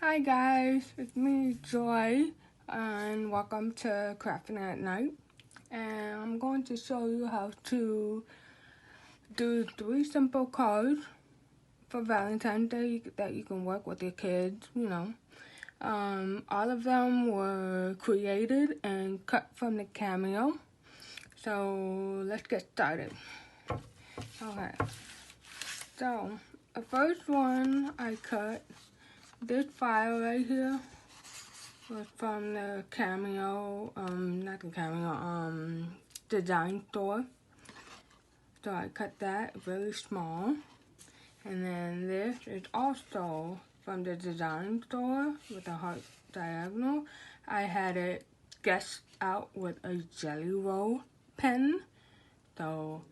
Hi guys, it's me Joy and welcome to Crafting at Night, and I'm going to show you how to do 3 simple cards for Valentine's Day that you can work with your kids, all of them were created and cut from the cameo, so let's get started. Okay, so the first one I cut, this file right here was from the cameo, not the cameo, design store. So I cut that really small. And then this is also from the design store with a heart diagonal. I had it sketched out with a jelly roll pen. So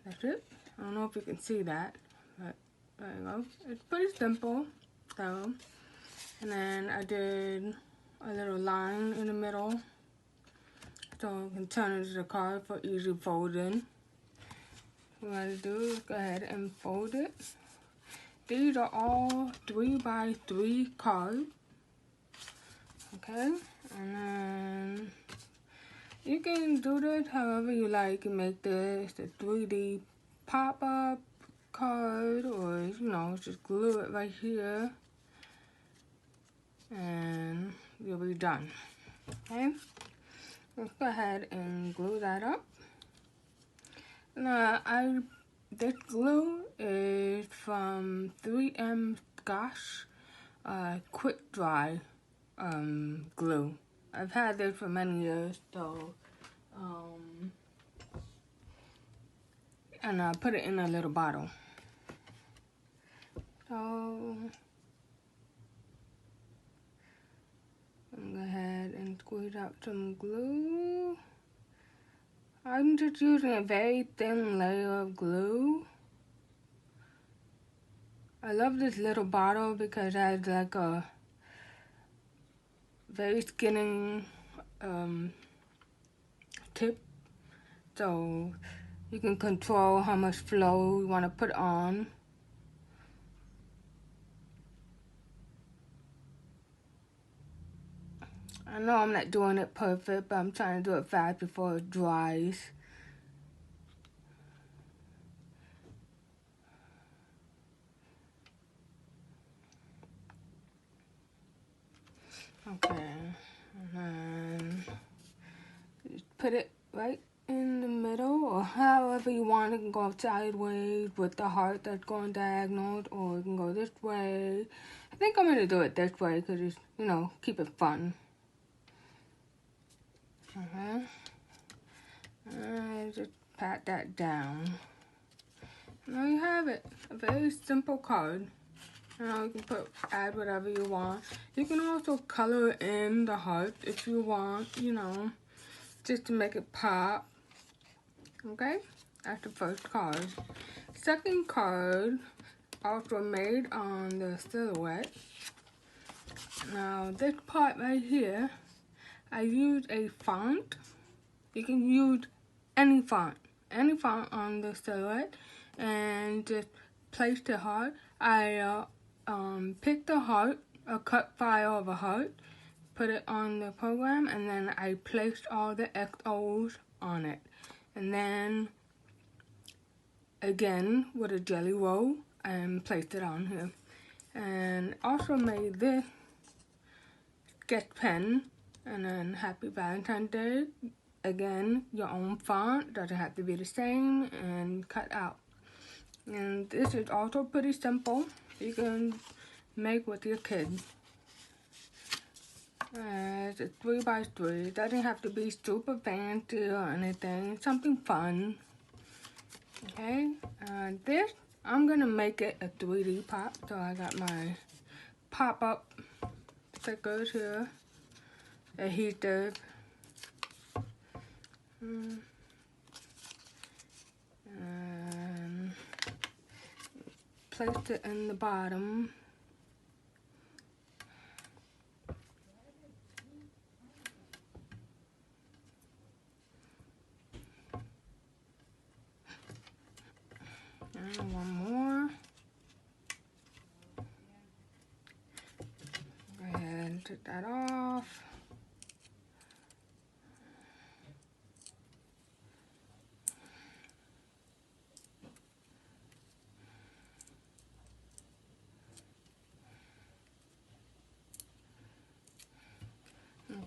that's it. I don't know if you can see that, but there you go. It's pretty simple. So, and then I did a little line in the middle so you can turn it into the card for easy folding. What you gotta do is go ahead and fold it. These are all 3x3 cards. Okay, and then you can do this however you like. You can make this a 3D pop-up card, or just glue it right here and you'll be done. Okay, let's go ahead and glue that up. Now, this glue is from 3M Gosh Quick Dry glue. I've had this for many years, so and I put it in a little bottle. So I'm gonna go ahead and squeeze out some glue. I'm just using a very thin layer of glue. I love this little bottle because it has like a very skinny tip, so you can control how much flow you want to put on. I know I'm not doing it perfect, but I'm trying to do it fast before it dries. Okay, and then just put it right in the middle, or however you want. It can go sideways with the heart that's going diagonal, or it can go this way. I think I'm gonna do it this way because it's, keep it fun. And just pat that down. Now you have it. A very simple card. You can add whatever you want. You can also color in the heart if you want, just to make it pop. Okay? That's the first card. Second card, also made on the silhouette. Now this part right here, I used a font. You can use any font on the silhouette, and just place the heart. I picked a heart, a cut file of a heart, put it on the program, and then I placed all the XOs on it. And then again with a jelly roll and placed it on here. And also made this sketch pen, and then Happy Valentine's Day. Again, your own font, doesn't have to be the same, and cut out. And this is also pretty simple. You can make with your kids. It's a 3x3. It doesn't have to be super fancy or anything. Something fun. Okay, this, I'm gonna make it a 3D pop. So I got my pop-up stickers here, adhesive. And placed it in the bottom. And one more. Go take that off.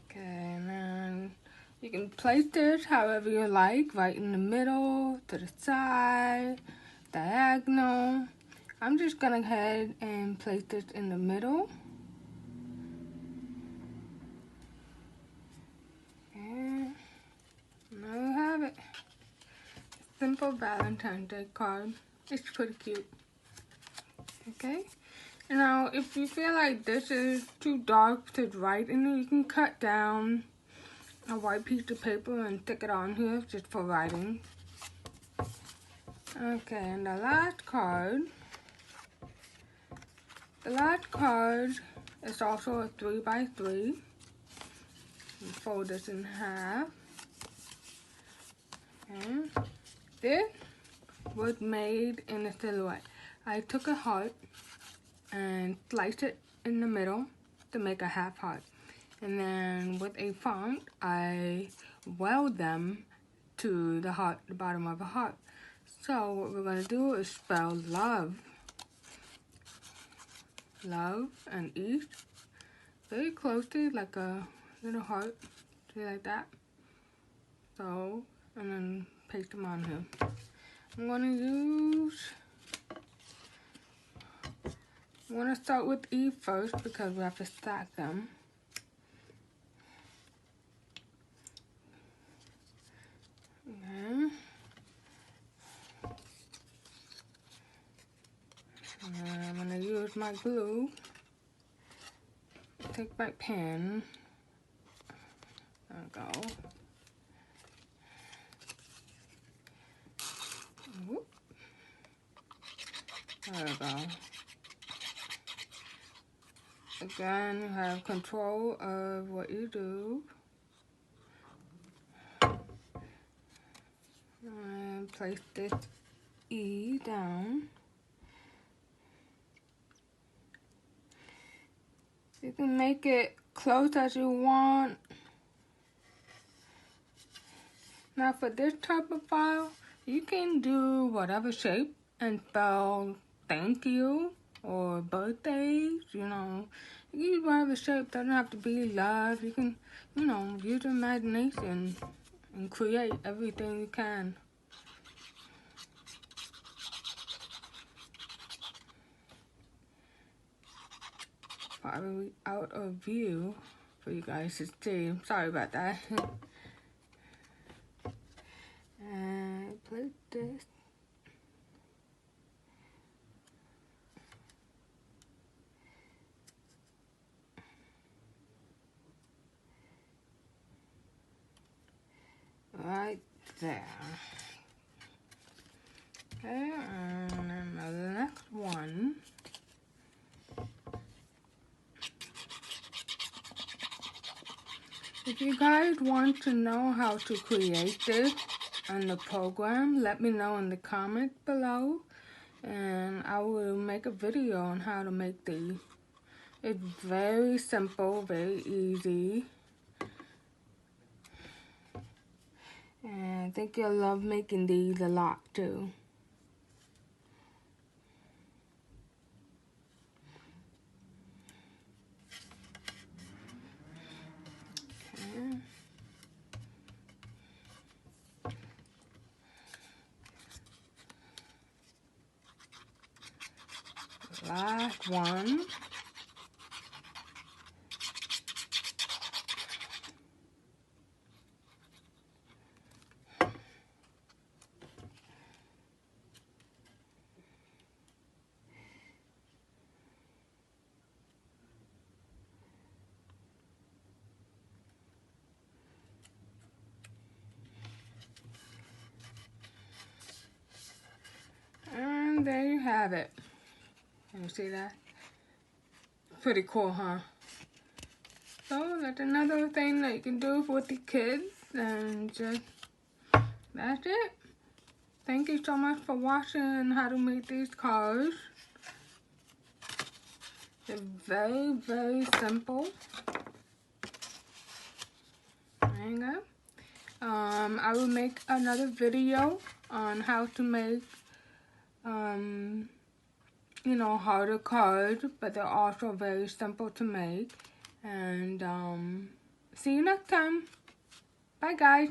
Okay, and then you can place this however you like, right in the middle, to the side, diagonal. I'm just gonna go ahead and place this in the middle. And there you have it. Simple Valentine's Day card. It's pretty cute. Okay. Now, if you feel like this is too dark to write in it, you can cut down a white piece of paper and stick it on here just for writing. Okay, and the last card is also a 3x3. You fold this in half. Okay. This was made in a silhouette. I took a heart and sliced it in the middle to make a half heart. And then with a font, I weld them to the heart, the bottom of a heart. So what we're gonna do is spell love. Love and east. Very closely, like a little heart. See, like that. So, and then paste them on here. I'm gonna start with E first because we have to stack them. Okay. And I'm gonna use my glue. Take my pen. There we go. Whoop. There we go. Again, you have control of what you do. And place this E down. You can make it close as you want. Now for this type of file, you can do whatever shape and spell thank you or birthdays, you know. You can use whatever shape, doesn't have to be love. You can, you know, use your imagination and create everything you can. Probably out of view for you guys to see. Sorry about that. And put this. Right there. Okay, and then the next one. If you guys want to know how to create this on the program, let me know in the comments below, and I will make a video on how to make these. It's very simple, very easy, and I think you'll love making these a lot too. Okay. Last one. And there you have it. Can you see that? Pretty cool, huh? So that's another thing that you can do with the kids, and just that's it. Thank you so much for watching how to make these cards. They're very, very simple. hanger. I will make another video on how to make you know, harder cards, but they're also very simple to make. And see you next time. Bye guys.